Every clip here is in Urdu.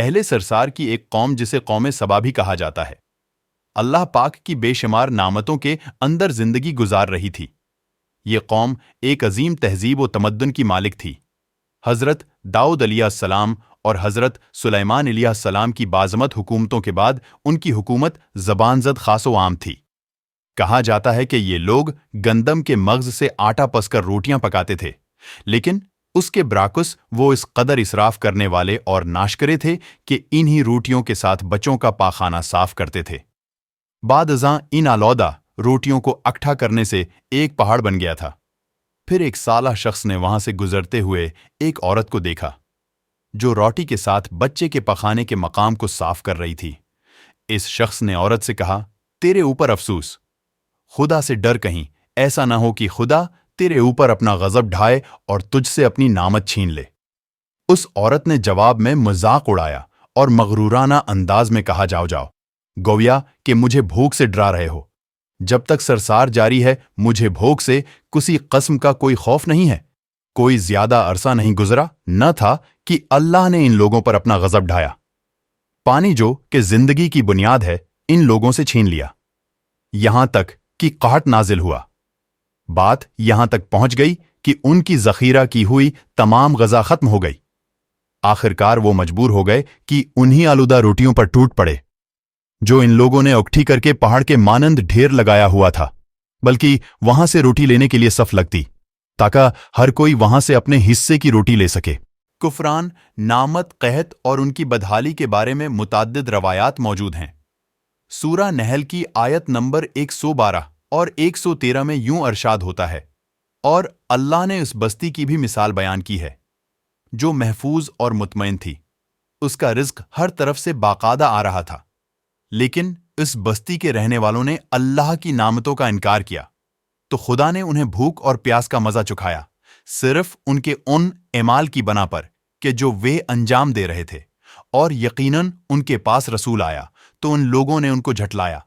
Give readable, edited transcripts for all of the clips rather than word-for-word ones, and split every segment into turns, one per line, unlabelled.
اہل سرسار کی ایک قوم جسے قوم سبا بھی کہا جاتا ہے، اللہ پاک کی بے شمار نعمتوں کے اندر زندگی گزار رہی تھی۔ یہ قوم ایک عظیم تہذیب و تمدن کی مالک تھی۔ حضرت داؤد علیہ السلام اور حضرت سلیمان علیہ السلام کی باعظمت حکومتوں کے بعد ان کی حکومت زبان زد خاص و عام تھی۔ کہا جاتا ہے کہ یہ لوگ گندم کے مغز سے آٹا پس کر روٹیاں پکاتے تھے، لیکن اس کے برعکس وہ اس قدر اسراف کرنے والے اور ناشکرے تھے کہ انہی روٹیوں کے ساتھ بچوں کا پاخانہ صاف کرتے تھے۔ بعد ازاں ان آلودہ روٹیوں کو اکٹھا کرنے سے ایک پہاڑ بن گیا تھا۔ پھر ایک سالہ شخص نے وہاں سے گزرتے ہوئے ایک عورت کو دیکھا جو روٹی کے ساتھ بچے کے پخانے کے مقام کو صاف کر رہی تھی۔ اس شخص نے عورت سے کہا، تیرے اوپر افسوس، خدا سے ڈر کہیں ایسا نہ ہو کہ خدا تیرے اوپر اپنا غضب ڈھائے اور تجھ سے اپنی نعمت چھین لے۔ اس عورت نے جواب میں مذاق اڑایا اور مغرورانہ انداز میں کہا، جاؤ جاؤ، گویا کہ مجھے بھوک سے ڈرا رہے ہو۔ جب تک سرسار جاری ہے مجھے بھوک سے کسی قسم کا کوئی خوف نہیں ہے۔ کوئی زیادہ عرصہ نہیں گزرا نہ تھا کہ اللہ نے ان لوگوں پر اپنا غضب ڈھایا۔ پانی جو کہ زندگی کی بنیاد ہے ان لوگوں سے چھین لیا، یہاں تک کہ قحط نازل ہوا۔ بات یہاں تک پہنچ گئی کہ ان کی ذخیرہ کی ہوئی تمام غذا ختم ہو گئی۔ آخرکار وہ مجبور ہو گئے کہ انہی آلودہ روٹیوں پر ٹوٹ پڑے جو ان لوگوں نے اکٹھی کر کے پہاڑ کے مانند ڈھیر لگایا ہوا تھا، بلکہ وہاں سے روٹی لینے کے لیے صف لگتی تاکہ ہر کوئی وہاں سے اپنے حصے کی روٹی لے سکے۔ کفران، نعمت، قحط اور ان کی بدحالی کے بارے میں متعدد روایات موجود ہیں۔ سورہ نحل کی آیت نمبر 112 اور 113 میں یوں ارشاد ہوتا ہے، اور اللہ نے اس بستی کی بھی مثال بیان کی ہے جو محفوظ اور مطمئن تھی، اس کا رزق ہر طرف سے باقاعدہ آ رہا تھا، لیکن اس بستی کے رہنے والوں نے اللہ کی نعمتوں کا انکار کیا تو خدا نے انہیں بھوک اور پیاس کا مزہ چکھایا، صرف ان کے ان اعمال کی بنا پر کہ جو وہ انجام دے رہے تھے۔ اور یقیناً ان کے پاس رسول آیا تو ان لوگوں نے ان کو جھٹلایا،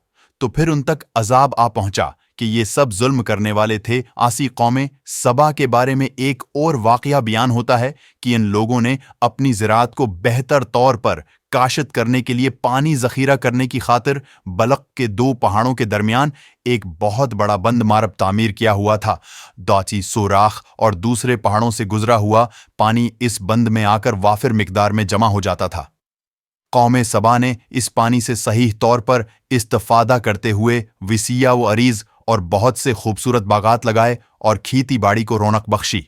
تو پھر ان تک عذاب آ پہنچا کہ یہ سب ظلم کرنے والے تھے۔ عاصی قومیں سبا کے بارے میں ایک اور واقعہ بیان ہوتا ہے کہ ان لوگوں نے اپنی زراعت کو بہتر طور پر کاشت کرنے کے لیے پانی ذخیرہ کرنے کی خاطر بلق کے 2 پہاڑوں کے درمیان ایک بہت بڑا بند مارب تعمیر کیا ہوا تھا۔ داچی، سوراخ اور دوسرے پہاڑوں سے گزرا ہوا پانی اس بند میں آ کر وافر مقدار میں جمع ہو جاتا تھا۔ قوم سبا نے اس پانی سے صحیح طور پر استفادہ کرتے ہوئے وسیع و عریض اور بہت سے خوبصورت باغات لگائے اور کھیتی باڑی کو رونق بخشی۔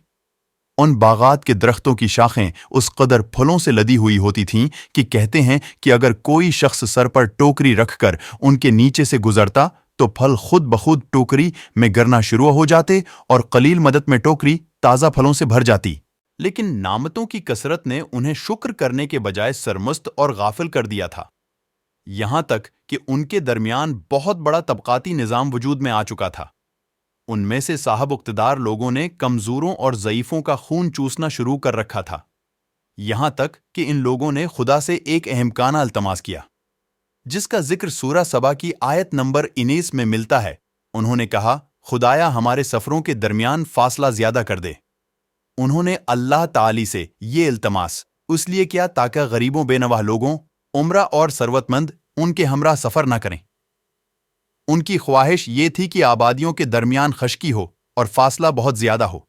ان باغات کے درختوں کی شاخیں اس قدر پھلوں سے لدی ہوئی ہوتی تھیں کہ کہتے ہیں کہ اگر کوئی شخص سر پر ٹوکری رکھ کر ان کے نیچے سے گزرتا تو پھل خود بخود ٹوکری میں گرنا شروع ہو جاتے اور قلیل مدت میں ٹوکری تازہ پھلوں سے بھر جاتی۔ لیکن نعمتوں کی کثرت نے انہیں شکر کرنے کے بجائے سرمست اور غافل کر دیا تھا، یہاں تک کہ ان کے درمیان بہت بڑا طبقاتی نظام وجود میں آ چکا تھا۔ ان میں سے صاحب اقتدار لوگوں نے کمزوروں اور ضعیفوں کا خون چوسنا شروع کر رکھا تھا، یہاں تک کہ ان لوگوں نے خدا سے ایک احمقانہ التماس کیا جس کا ذکر سورہ سبا کی آیت نمبر 19 میں ملتا ہے۔ انہوں نے کہا، خدایا ہمارے سفروں کے درمیان فاصلہ زیادہ کر دے۔ انہوں نے اللہ تعالی سے یہ التماس اس لیے کیا تاکہ غریبوں بے نواح لوگوں، عمرہ اور ثروت مند ان کے ہمراہ سفر نہ کریں۔ ان کی خواہش یہ تھی کہ آبادیوں کے درمیان خشکی ہو اور فاصلہ بہت زیادہ ہو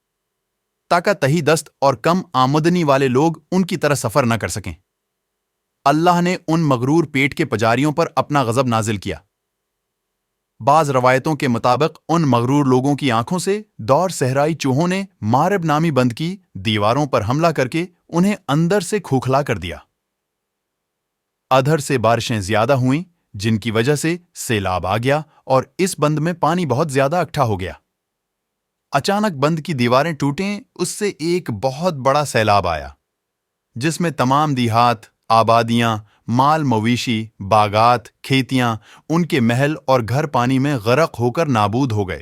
تاکہ تہی دست اور کم آمدنی والے لوگ ان کی طرح سفر نہ کر سکیں۔ اللہ نے ان مغرور پیٹ کے پجاریوں پر اپنا غضب نازل کیا۔ بعض روایتوں کے مطابق ان مغرور لوگوں کی آنکھوں سے دور صحرائی چوہوں نے مارب نامی بند کی دیواروں پر حملہ کر کے انہیں اندر سے کھوکھلا کر دیا۔ ادھر سے بارشیں زیادہ ہوئیں جن کی وجہ سے سیلاب آ گیا اور اس بند میں پانی بہت زیادہ اکٹھا ہو گیا۔ اچانک بند کی دیواریں ٹوٹیں، اس سے ایک بہت بڑا سیلاب آیا جس میں تمام دیہات، آبادیاں، مال مویشی، باغات، کھیتیاں، ان کے محل اور گھر پانی میں غرق ہو کر نابود ہو گئے۔